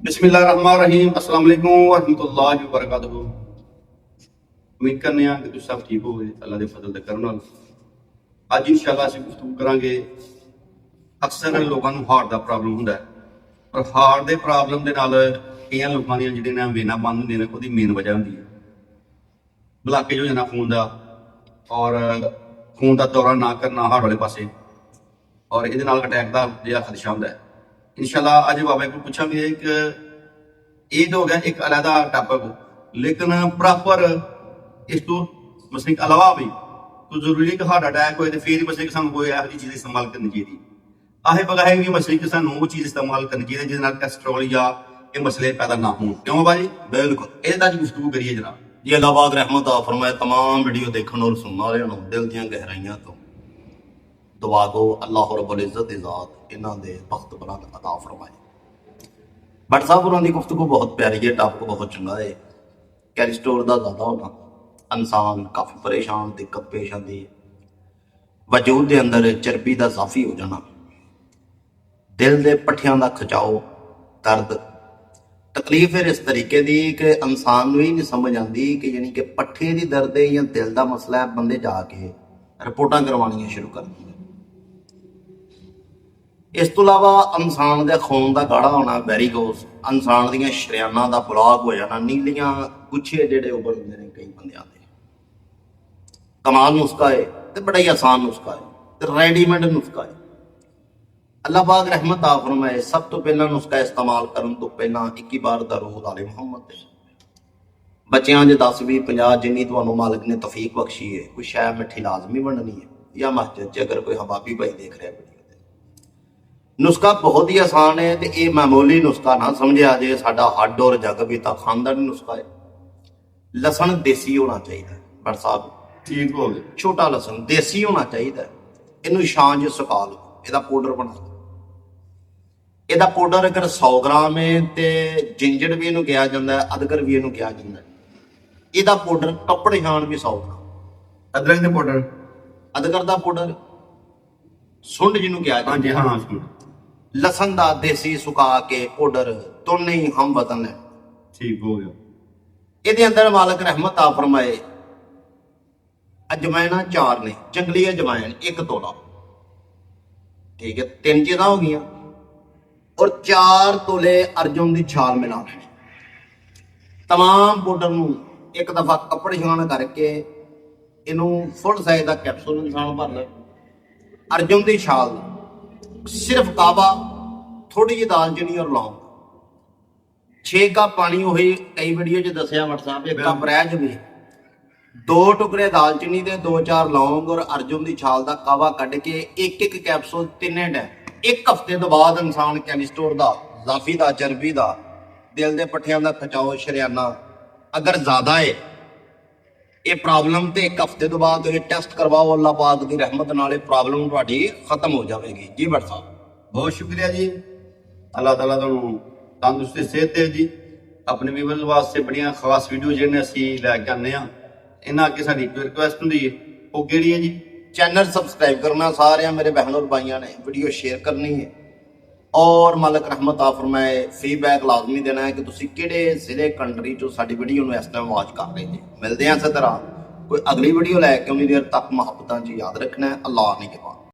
बिस्मिल्लाहिर्रहमानिर्रहीम अस्सलाम वालेकुम वरहमतुल्लाहि वबरकातुहू। उम्मीद करने हैं कि तुम सब ठीक हो गए अल्लाह के फजल दे करम नाल। अज इंशाअल्लाह ਅਸੀਂ ਗੁਫ਼ਤਗੂ ਕਰਾਂਗੇ। ਅਕਸਰ ਲੋਕਾਂ ਨੂੰ ਹਾਰਟ ਦਾ ਪ੍ਰੋਬਲਮ ਹੁੰਦਾ ਹੈ, ਪਰ ਹਾਰਟ ਦੇ ਪ੍ਰੋਬਲਮ ਦੇ ਨਾਲ ਕਈਆਂ ਲੋਕਾਂ ਦੀਆਂ ਜਿਹੜੀਆਂ ਵੇਨਾਂ ਬੰਦ ਹੁੰਦੀਆਂ ਨੇ ਉਹਦੀ ਮੇਨ ਵਜ੍ਹਾ ਹੁੰਦੀ ਹੈ ਬਲਾਕੇਜ ਹੋ ਜਾਣਾ ਖੂਨ ਦਾ, ਔਰ ਖੂਨ ਦਾ ਦੌਰਾ ਨਾ ਕਰਨਾ ਹਾਰਟ ਵਾਲੇ ਪਾਸੇ, ਔਰ ਇਹਦੇ ਨਾਲ ਅਟੈਕ ਦਾ ਜਿਹੜਾ ਖਦਸ਼ਾ ਹੁੰਦਾ ਹੈ। इंशाल्लाह अज बाबा को पूछांगे कि ये तो हो गया एक अलहदा टॉपिक, लेकिन प्रॉपर इस तो मसले के अलावा भी तो जरूरी कि हार्ट अटैक होए तो फिर ही मसले कि सानू कोई ऐसी चीज़ इस्तेमाल करनी चाहिए। आहे बगाहे भी मसले कि सानू वो चीज़ इस्तेमाल करनी चाहिए जिस नाल कैस्ट्रोल या ये मसले पैदा ना हो। क्यों भाजी? बिल्कुल। ये अज गुफ्तगू करिए जनाब जी। अल्लाह पाक रहमत फरमाए तमाम वीडियो देखने और सुनने वाले दिल दी गहराइयां तो दुआ गो अल्लाह रब्बुल इज्जत दी ज़ात इन्हां दे बख्त बुलंद अता फरमाए। बट साहब उन्होंने गुफ्तगू बहुत प्यारी है, टॉपिक बहुत चंगा है। कैलेस्ट्रोल का ज़्यादा होना इंसान काफ़ी परेशान दिक्कत पेश आती है। वजूद के अंदर चर्बी का इजाफी हो जाना, दिल के पट्ठियां का खिंचाव, दर्द, तकलीफ फिर इस तरीके की कि इंसान ही नहीं समझ आती कि यानी कि पट्ठे की दर्द है या दिल का मसला है। बंदे जाके रिपोर्टां करवानियां शुरू कर दिंदे। इस तो इलावा इंसान के खून का गाढ़ा होना, वेरीगोस, इंसान दियां शरियाना का ब्लॉक हो जाना, नीलियां गुच्छे जेडे उभर होंदे ने कई बंदियां दे। कमाल नुस्खा है तो बड़ा ही आसान नुस्खा है, तो रेडीमेड नुस्खा है। अल्लाह पाक रहमत आ फरमाए सब तो पहला नुस्खा इस्तेमाल करने तो पहला 21 बार दरूद आले मुहम्मद ते बच्चों जो 10 20 50 जिन्नी तुहानू मालिक ने तौफीक बख्शी है, कोई शै मिठी लाजमी बननी है या मस्जिद च अगर कोई हबाबी भाई देख रहा है। नुस्खा बहुत ही आसान है, तो यह मामूली नुस्खा ना समझे जे साडा हड्ड और जग भी तो खानदानी नुस्खा है। लसन देसी होना चाहिए। बट साहब ठीक हो गए, छोटा लसन देसी होना चाहिए। इनू छां च सुका लो, ਇਹਦਾ पाउडर बना लो। ਇਹਦਾ पाउडर अगर 100 ग्राम है तो जिंजर भी इनू कहा जाता है, अदरक भी इनू कहा जाता है। ਇਹਦਾ पाउडर कपड़े छान भी 100 ग्राम। अदरक का पाउडर, अदरक का पाउडर, सुंड जिन्हों कहा जाता है। हाँ जी हाँ सुन लसन का देसी सुका के पाउडर दोनों ही हम वतन है। ठीक हो गया। ये अंदर मालिक रहमत आ फरमाए अजमैना 4 ने, जंगली अजमैन 1 तोला, ठीक है, 3 चीज़ां हो गई, और 4 तोले अर्जुन की छाल मिला लेनी। तमाम पाउडर नूं एक दफा कपड़े छान करके इनू फुल साइज का कैप्सूल इंसान भर ले। अर्जुन की छाल सिर्फ काबा, थोड़ी जी दालचीनी और लौंग, 6 कप पानी, वही कई वीडियो च दसिया व्हाट्सएप 1 कप रह जाए, 2 टुकड़े दालचीनी के, 2-4 लौंग और अर्जुन की छाल का कावा कढ़ के 1-1 कैप्सूल 3 टाइम 1 हफ्ते तो बाद इंसान कैलेस्ट्रोल का, जाफी का, चर्बी का, दिल के पट्ठियां का खिंचाव, शरियाना अगर ज़्यादा है ये प्रॉब्लम, तो 1 हफ्ते तो बाद ये टेस्ट करवाओ, अल्लाह पाक की रहमत नाल प्रॉब्लम तुहाडी खत्म हो जाएगी। जी बट साहब बहुत शुक्रिया जी, अल्लाह ताला तुहानू तंदुरुस्ती सेहत दे जी। अपने व्यूअर्स वास्ते बड़ियां खास वीडियो जिहड़े असीं लैके आने आ, इन्हां अगे साडी एक रिक्वेस्ट हुंदी है, वो किहड़ी है जी? चैनल सबसक्राइब करना सारे मेरे बहनों और भाइयों ने, वीडियो शेयर करनी है, और मालिक रहमत आ फरमाए फीडबैक लाजमी देना है कि तुसी किहड़े जिले कंट्री चो साडी वीडियो नूं इस टाइम वॉच कर रहे जी। मिलते हैं इस तरह कोई अगली वीडियो लैके, उन्नी देर तक मुहब्बतां च याद रखना है। अल्लाह ने के बाद।